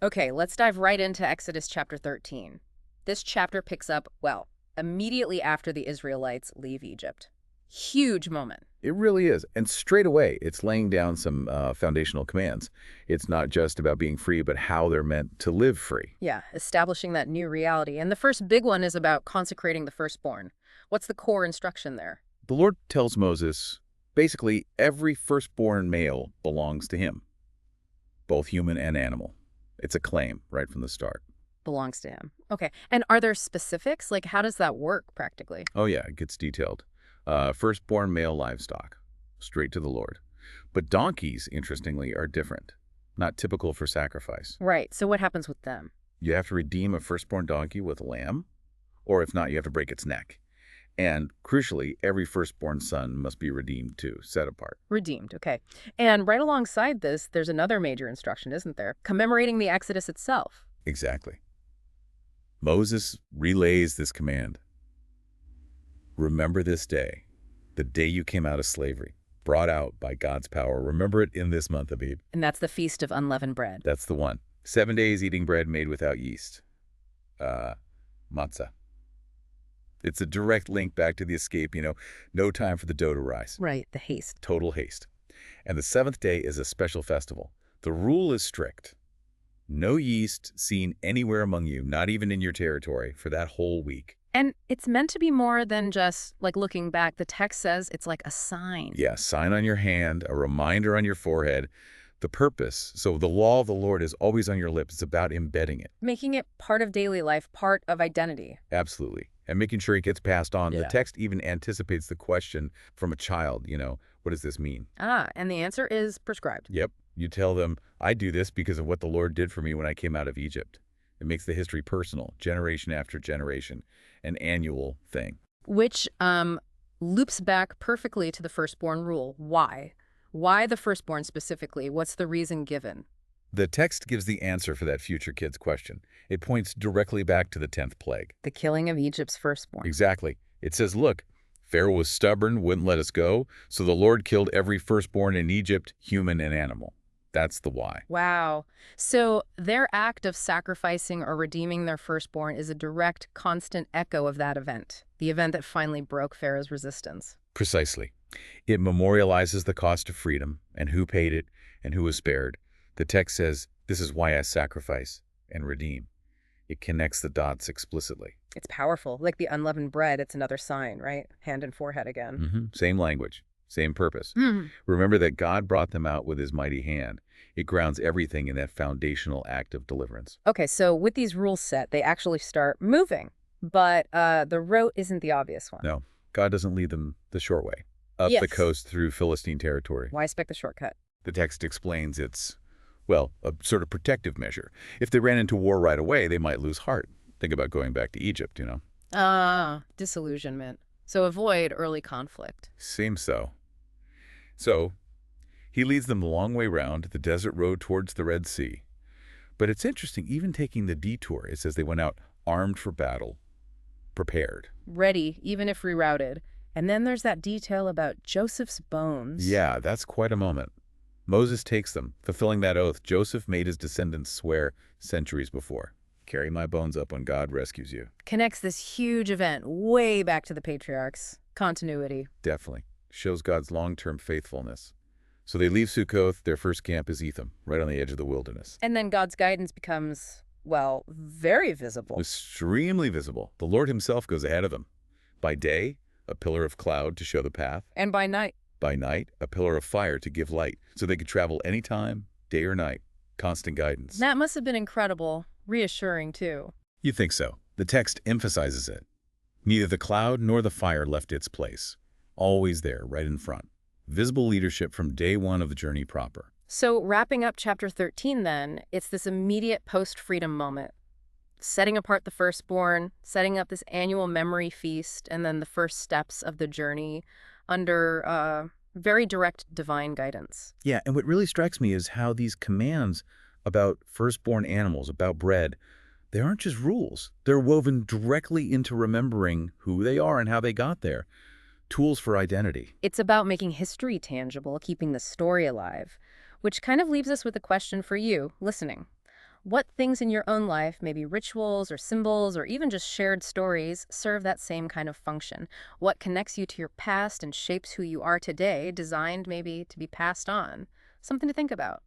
Okay, let's dive right into Exodus chapter 13. This chapter picks up, well, immediately after the Israelites leave Egypt. Huge moment. It really is. And straight away, it's laying down some foundational commands. It's not just about being free, but how they're meant to live free. Yeah, establishing that new reality. And the first big one is about consecrating the firstborn. What's the core instruction there? The Lord tells Moses, basically, every firstborn male belongs to him, both human and animal. It's a claim right from the start. Belongs to him. Okay. And are there specifics? Like, how does that work practically? Oh, yeah, it gets detailed. Firstborn male livestock, straight to the Lord. But donkeys, interestingly, are different, not typical for sacrifice. Right. So what happens with them? You have to redeem a firstborn donkey with a lamb, or if not, you have to break its neck. And crucially, every firstborn son must be redeemed too, set apart. Redeemed. Okay. And right alongside this, there's another major instruction, isn't there? Commemorating the Exodus itself. Exactly. Moses relays this command. Remember this day, the day you came out of slavery, brought out by God's power. Remember it in this month, Abib. And that's the Feast of Unleavened Bread. That's the one. 7 days eating bread made without yeast. Matzah. It's a direct link back to the escape, no time for the dough to rise. Right. The haste. Total haste. And the seventh day is a special festival. The rule is strict. No yeast seen anywhere among you, not even in your territory, for that whole week. And it's meant to be more than just like looking back. The text says it's like a sign. Yeah, sign on your hand, a reminder on your forehead. The purpose, so the law of the Lord is always on your lips. It's about embedding it. Making it part of daily life, part of identity. Absolutely. And making sure it gets passed on. Yeah. The text even anticipates the question from a child, what does this mean? And the answer is prescribed. Yep. You tell them, I do this because of what the Lord did for me when I came out of Egypt. It makes the history personal, generation after generation, an annual thing. Which loops back perfectly to the firstborn rule. Why? Why the firstborn specifically? What's the reason given? The text gives the answer for that future kid's question. It points directly back to the 10th plague. The killing of Egypt's firstborn. Exactly. It says, look, Pharaoh was stubborn, wouldn't let us go, so the Lord killed every firstborn in Egypt, human and animal. That's the why. Wow. So their act of sacrificing or redeeming their firstborn is a direct, constant echo of that event, the event that finally broke Pharaoh's resistance. Precisely. It memorializes the cost of freedom and who paid it and who was spared. The text says, this is why I sacrifice and redeem. It connects the dots explicitly. It's powerful. Like the unleavened bread, it's another sign, right? Hand and forehead again. Same language, same purpose. Remember that God brought them out with his mighty hand. It grounds everything in that foundational act of deliverance. Okay, so with these rules set, they actually start moving. But the route isn't the obvious one. No, God doesn't lead them the short way, up the coast through Philistine territory. Why pick the shortcut? The text explains it's, well, a sort of protective measure. If they ran into war right away, they might lose heart. Think about going back to Egypt, Disillusionment. So avoid early conflict. Seems so. So, he leads them the long way round the desert road towards the Red Sea. But it's interesting, even taking the detour, it says they went out armed for battle, prepared. Ready, even if rerouted. And then there's that detail about Joseph's bones. Yeah, that's quite a moment. Moses takes them, fulfilling that oath Joseph made his descendants swear centuries before. Carry my bones up when God rescues you. Connects this huge event way back to the patriarchs. Continuity. Definitely. Shows God's long-term faithfulness. So they leave Sukkoth. Their first camp is Etham, right on the edge of the wilderness. And then God's guidance becomes, well, very visible. Extremely visible. The Lord himself goes ahead of them. By day, a pillar of cloud to show the path. And by night. By night, a pillar of fire to give light, so they could travel anytime, day or night. Constant guidance. That must have been incredible. Reassuring, too. You think so. The text emphasizes it. Neither the cloud nor the fire left its place. Always there, right in front. Visible leadership from day one of the journey proper. So wrapping up chapter 13 then, it's this immediate post-freedom moment. Setting apart the firstborn, setting up this annual memory feast, and then the first steps of the journey under very direct divine guidance. Yeah, and what really strikes me is how these commands about firstborn animals, about bread, they aren't just rules. They're woven directly into remembering who they are and how they got there. Tools for identity. It's about making history tangible, keeping the story alive, which kind of leaves us with a question for you, listening. What things in your own life, maybe rituals or symbols or even just shared stories, serve that same kind of function? What connects you to your past and shapes who you are today, designed maybe to be passed on? Something to think about.